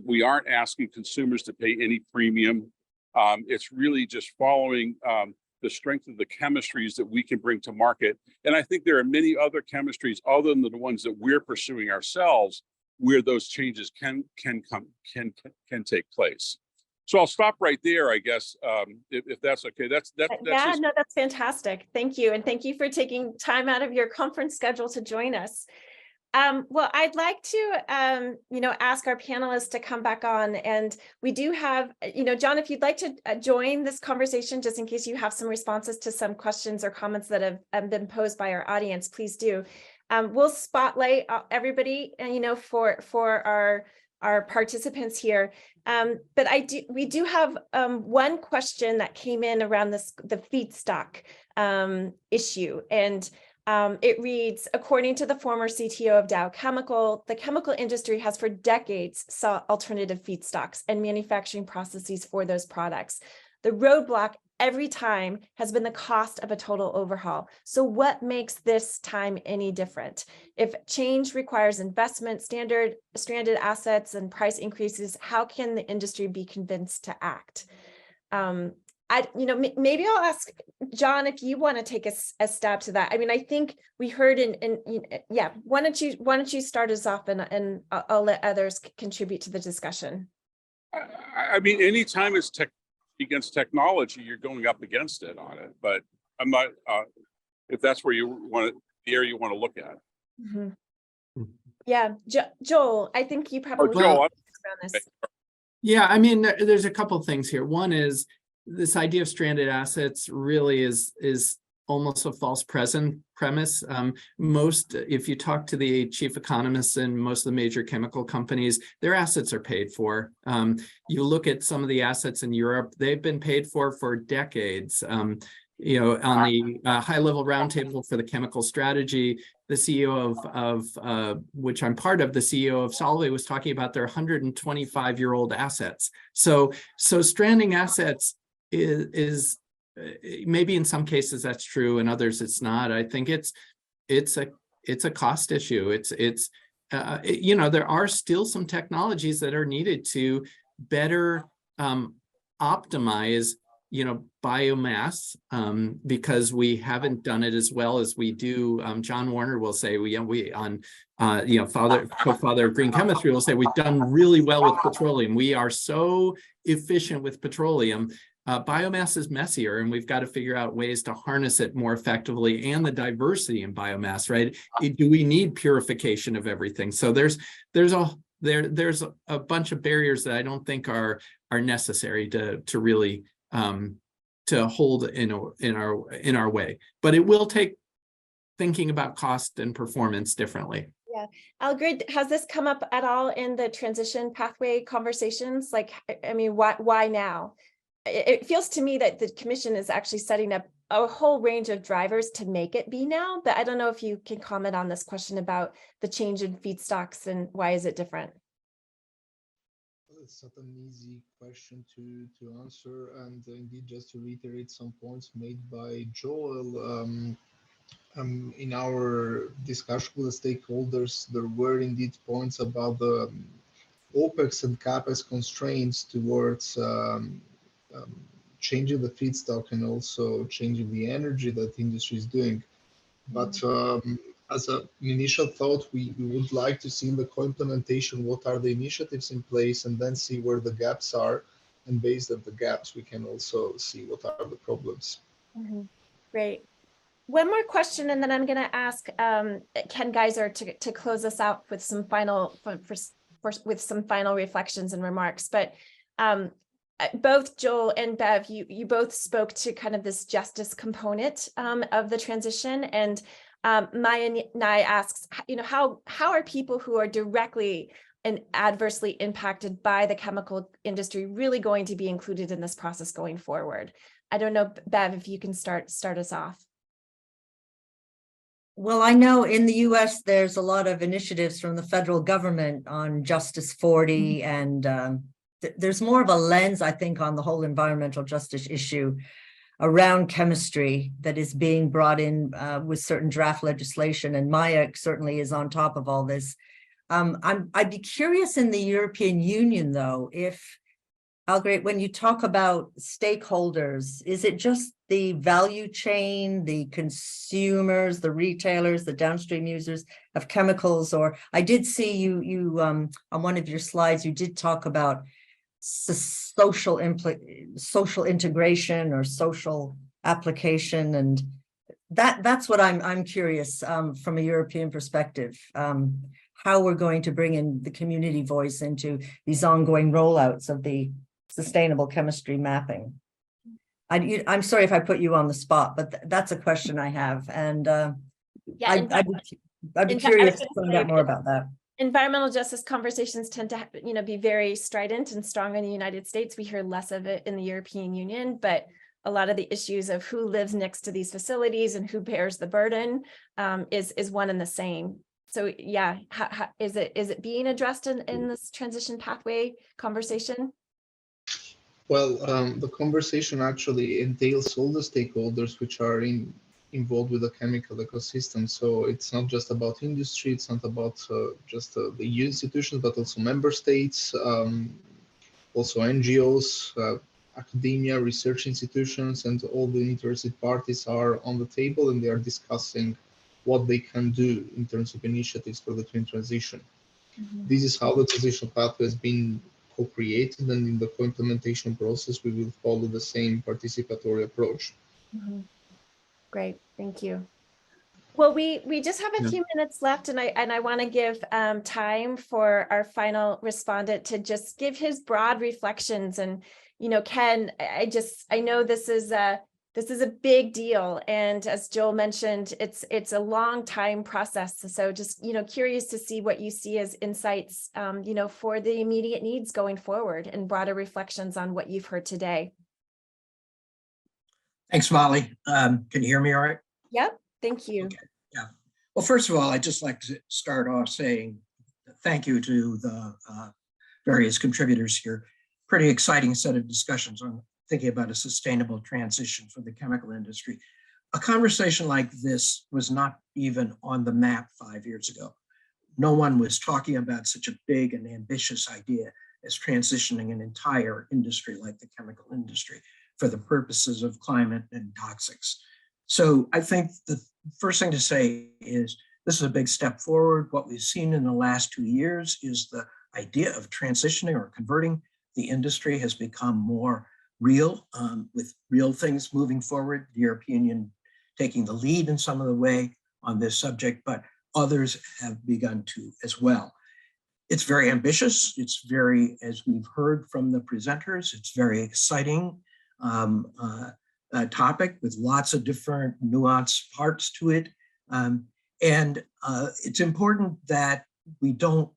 Speaker 5: We aren't asking consumers to pay any premium. It's really just following the strength of the chemistries that we can bring to market. And I think there are many other chemistries other than the ones that we're pursuing ourselves where those changes can take place. So I'll stop right there, I guess, if that's okay. That's
Speaker 1: yeah,
Speaker 5: just...
Speaker 1: no, that's fantastic. Thank you. And thank you for taking time out of your conference schedule to join us. Well, I'd like to, ask our panelists to come back on, and we do have, John, if you'd like to join this conversation, just in case you have some responses to some questions or comments that have been posed by our audience, please do. We'll spotlight everybody, for our participants here. But we do have one question that came in around the feedstock issue, and it reads, according to the former CTO of Dow Chemical, the chemical industry has for decades sought alternative feedstocks and manufacturing processes for those products. The roadblock every time has been the cost of a total overhaul. So what makes this time any different? If change requires investment, stranded assets, and price increases, how can the industry be convinced to act? Maybe I'll ask John if you want to take a stab to that. I mean, I think we heard why don't you start us off, and I'll let others contribute to the discussion.
Speaker 5: I mean, anytime it's against technology, you're going up against it on it. But I'm not, if that's where the area you want to look at.
Speaker 1: Mm-hmm. Yeah, Joel, I think you probably
Speaker 5: Joel,
Speaker 1: around this.
Speaker 4: Yeah, I mean, there's a couple of things here. One is this idea of stranded assets really is almost a false premise. If you talk to the chief economists in most of the major chemical companies, their assets are paid for. You look at some of the assets in Europe, they've been paid for decades. On the high-level roundtable for the chemical strategy, the CEO of which I'm part of, the CEO of Solvay, was talking about their 125-year-old assets. So stranding assets is maybe in some cases that's true, in others it's not. I think it's a cost issue. There are still some technologies that are needed to better optimize biomass, because we haven't done it as well as we do. John Warner will say co-father of green chemistry will say we've done really well with petroleum. We are so efficient with petroleum. Biomass is messier, and we've got to figure out ways to harness it more effectively, and the diversity in biomass, right? Do we need purification of everything? So there's a bunch of barriers that I don't think are necessary to really to hold in our way. But it will take thinking about cost and performance differently.
Speaker 1: Yeah, Algrid, has this come up at all in the transition pathway conversations? Like, I mean, why now? It feels to me that the commission is actually setting up a whole range of drivers to make it be now, but I don't know if you can comment on this question about the change in feedstocks and why is it different?
Speaker 2: It's not an easy question to answer, and indeed, just to reiterate some points made by Joel, in our discussion with the stakeholders, there were indeed points about the OPEX and CAPEX constraints towards um, changing the feedstock and also changing the energy that the industry is doing. But as an initial thought, we would like to see in the co-implementation what are the initiatives in place and then see where the gaps are. And based on the gaps, we can also see what are the problems.
Speaker 1: Great. One more question, and then I'm going to ask Ken Geiser to close us out with some final with some final reflections and remarks. But both Joel and Bev, you both spoke to kind of this justice component of the transition, and Maya Nye asks, how are people who are directly and adversely impacted by the chemical industry really going to be included in this process going forward? I don't know, Bev, if you can start us off.
Speaker 3: Well, I know in the US, there's a lot of initiatives from the federal government on Justice 40, and there's more of a lens, I think, on the whole environmental justice issue around chemistry that is being brought in with certain draft legislation, and Maya certainly is on top of all this. I'd be curious in the European Union, though, if, Algret, when you talk about stakeholders, is it just the value chain, the consumers, the retailers, the downstream users of chemicals? Or I did see you on one of your slides, you did talk about social integration or social application, and that's what I'm curious from a European perspective, how we're going to bring in the community voice into these ongoing rollouts of the sustainable chemistry mapping. I'm sorry if I put you on the spot, but that's a question I have, and
Speaker 1: Yeah,
Speaker 3: I'd be curious to find out more about that.
Speaker 1: Environmental justice conversations tend to, be very strident and strong in the United States. We hear less of it in the European Union, but a lot of the issues of who lives next to these facilities and who bears the burden is one and the same. So yeah, how is it being addressed in this transition pathway conversation?
Speaker 2: Well, the conversation actually entails all the stakeholders which are involved with the chemical ecosystem. So it's not just about industry, it's not about just the EU institutions, but also member states, also NGOs, academia, research institutions, and all the interested parties are on the table, and they are discussing what they can do in terms of initiatives for the twin transition. This is how the transition pathway has been co-created, and in the co-implementation process, we will follow the same participatory approach.
Speaker 1: Great, thank you. Well, we just have a few minutes left, and I want to give time for our final respondent to just give his broad reflections. And Ken, I know this is a big deal, and as Joel mentioned, it's a long time process. So just curious to see what you see as insights, for the immediate needs going forward, and broader reflections on what you've heard today.
Speaker 6: Thanks, Molly. Can you hear me all right?
Speaker 1: Yep, thank you.
Speaker 6: Okay. Yeah. Well, first of all, I'd just like to start off saying thank you to the various contributors here. Pretty exciting set of discussions on thinking about a sustainable transition for the chemical industry. A conversation like this was not even on the map 5 years ago. No one was talking about such a big and ambitious idea as transitioning an entire industry like the chemical industry for the purposes of climate and toxics. So I think the first thing to say is this is a big step forward. What we've seen in the last 2 years is the idea of transitioning or converting the industry has become more real, with real things moving forward. The European Union taking the lead in some of the way on this subject, but others have begun to as well. It's very ambitious. It's very, as we've heard from the presenters, it's very exciting topic with lots of different nuanced parts to it. And it's important that we don't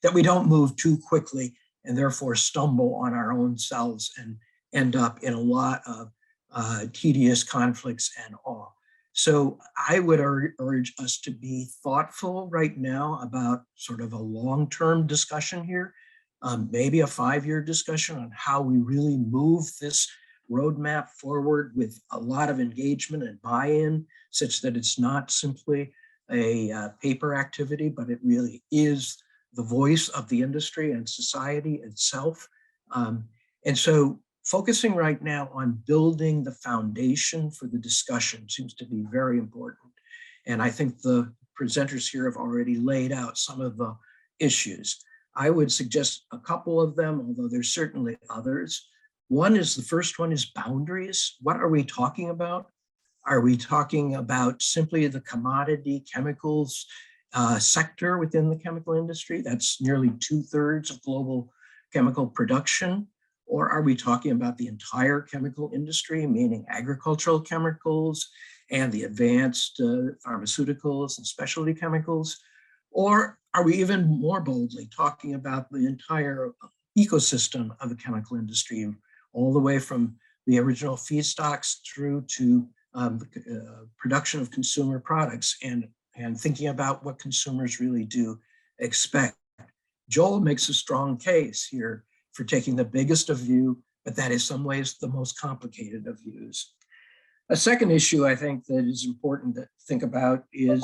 Speaker 6: that we don't move too quickly and therefore stumble on our own selves and end up in a lot of tedious conflicts and awe. So I would urge us to be thoughtful right now about sort of a long-term discussion here, maybe a 5-year discussion on how we really move this roadmap forward with a lot of engagement and buy-in, such that it's not simply a paper activity, but it really is the voice of the industry and society itself. And so focusing right now on building the foundation for the discussion seems to be very important. And I think the presenters here have already laid out some of the issues. I would suggest a couple of them, although there's certainly others. The first one is boundaries. What are we talking about? Are we talking about simply the commodity chemicals sector within the chemical industry? That's nearly 2/3 of global chemical production. Or are we talking about the entire chemical industry, meaning agricultural chemicals and the advanced pharmaceuticals and specialty chemicals? Or are we even more boldly talking about the entire ecosystem of the chemical industry, all the way from the original feedstocks through to production of consumer products and thinking about what consumers really do expect? Joel makes a strong case here for taking the biggest of view, but that is some ways the most complicated of views. A second issue I think that is important to think about is,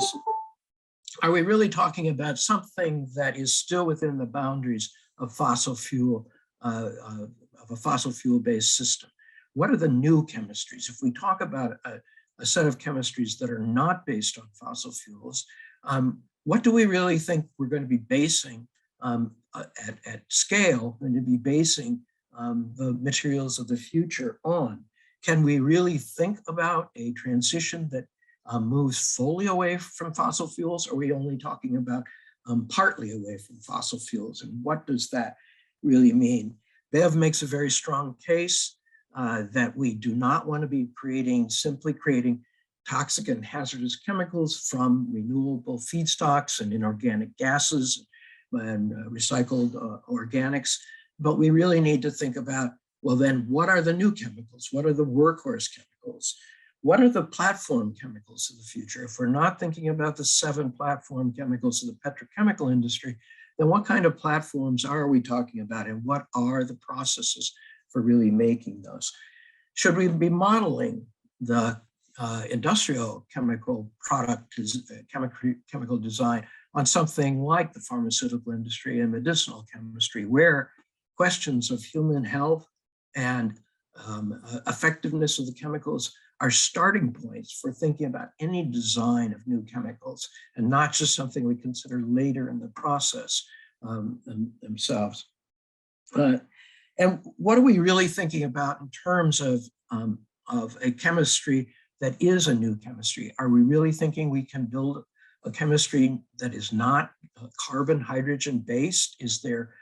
Speaker 6: are we really talking about something that is still within the boundaries of fossil fuel, of a fossil fuel-based system? What are the new chemistries? If we talk about a set of chemistries that are not based on fossil fuels, what do we really think we're going to be basing at scale, going to be basing the materials of the future on? Can we really think about a transition that moves fully away from fossil fuels? Or are we only talking about partly away from fossil fuels? And what does that really mean? Bev makes a very strong case that we do not want to be simply creating toxic and hazardous chemicals from renewable feedstocks and inorganic gases and recycled organics, but we really need to think about, well, then what are the new chemicals? What are the workhorse chemicals? What are the platform chemicals of the future? If we're not thinking about the 7 platform chemicals of the petrochemical industry, then what kind of platforms are we talking about, and what are the processes for really making those? Should we be modeling the industrial chemical product, chemical design on something like the pharmaceutical industry and medicinal chemistry, where questions of human health and effectiveness of the chemicals are starting points for thinking about any design of new chemicals, and not just something we consider later in the process themselves. And what are we really thinking about in terms of a chemistry that is a new chemistry? Are we really thinking we can build a chemistry that is not carbon, hydrogen based? Is there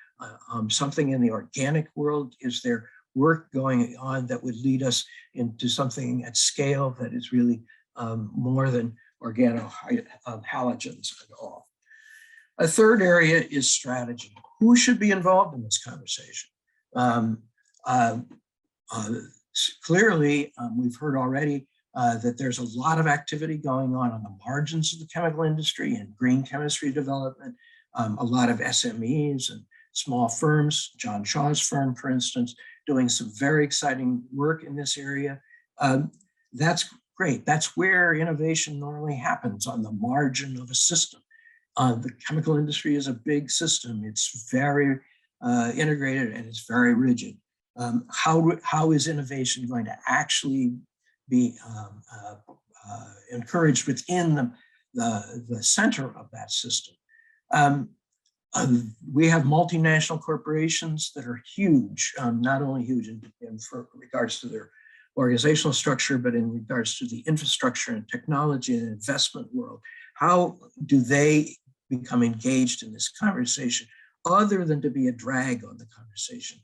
Speaker 6: something in the organic world? Is there work going on that would lead us into something at scale that is really more than organohalogens at all? A third area is strategy. Who should be involved in this conversation? Clearly, we've heard already that there's a lot of activity going on the margins of the chemical industry and green chemistry development, a lot of SMEs and small firms, John Shaw's firm, for instance, doing some very exciting work in this area. That's great. That's where innovation normally happens, on the margin of a system. The chemical industry is a big system. It's very integrated and it's very rigid. How is innovation going to actually be encouraged within the center of that system? We have multinational corporations that are huge, not only huge in regards to their organizational structure, but in regards to the infrastructure and technology and investment world. How do they become engaged in this conversation, other than to be a drag on the conversation?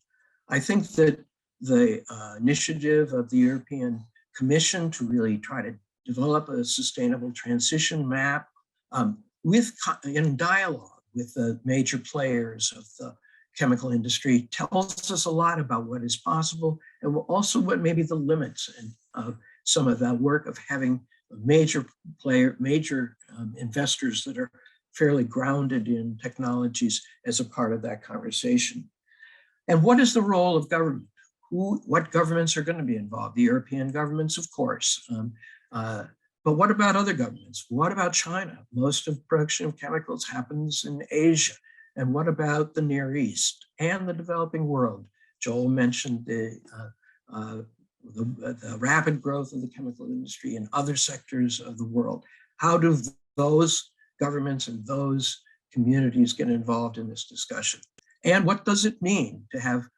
Speaker 6: I think that the initiative of the European Commission to really try to develop a sustainable transition map in dialogue with the major players of the chemical industry tells us a lot about what is possible, and also what may be the limits of some of that work of having major investors that are fairly grounded in technologies as a part of that conversation. And what is the role of government? What governments are going to be involved? The European governments, of course. But what about other governments? What about China? Most of production of chemicals happens in Asia. And what about the Near East and the developing world? Joel mentioned the rapid growth of the chemical industry in other sectors of the world. How do those governments and those communities get involved in this discussion? And what does it mean to have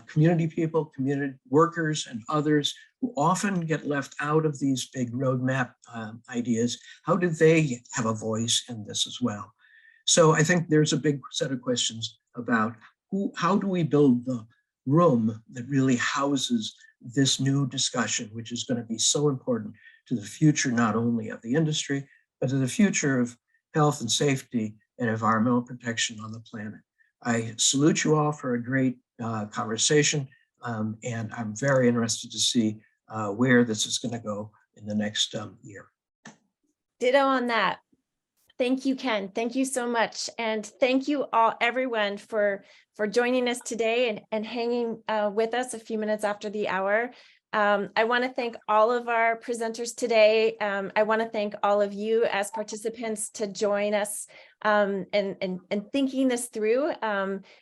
Speaker 6: community people, community workers, and others who often get left out of these big roadmap ideas? How do they have a voice in this as well? So I think there's a big set of questions about how do we build the room that really houses this new discussion, which is going to be so important to the future, not only of the industry, but to the future of health and safety and environmental protection on the planet. I salute you all for a great conversation, and I'm very interested to see where this is going to go in the next year.
Speaker 1: Ditto on that. Thank you, Ken. Thank you so much. And thank you all, everyone, for joining us today and hanging with us a few minutes after the hour. I want to thank all of our presenters today. I want to thank all of you as participants to join us and thinking this through.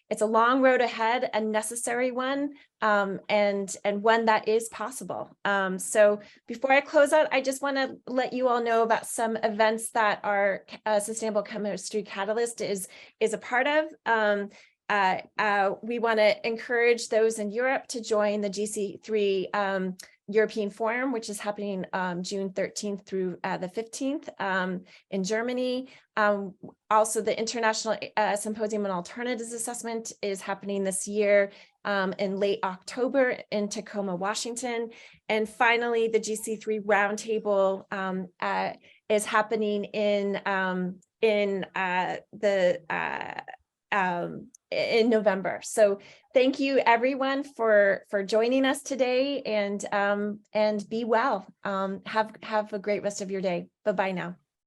Speaker 1: It's a long road ahead, a necessary one, and one that is possible. So before I close out, I just want to let you all know about some events that our Sustainable Chemistry Catalyst is a part of. We want to encourage those in Europe to join the GC3 European Forum, which is happening June 13th through the 15th in Germany. Also, the International Symposium on Alternatives Assessment is happening this year in late October in Tacoma, Washington. And finally, the GC3 Roundtable is happening in November. So thank you everyone for joining us today, and be well. Have a great rest of your day. Bye-bye now.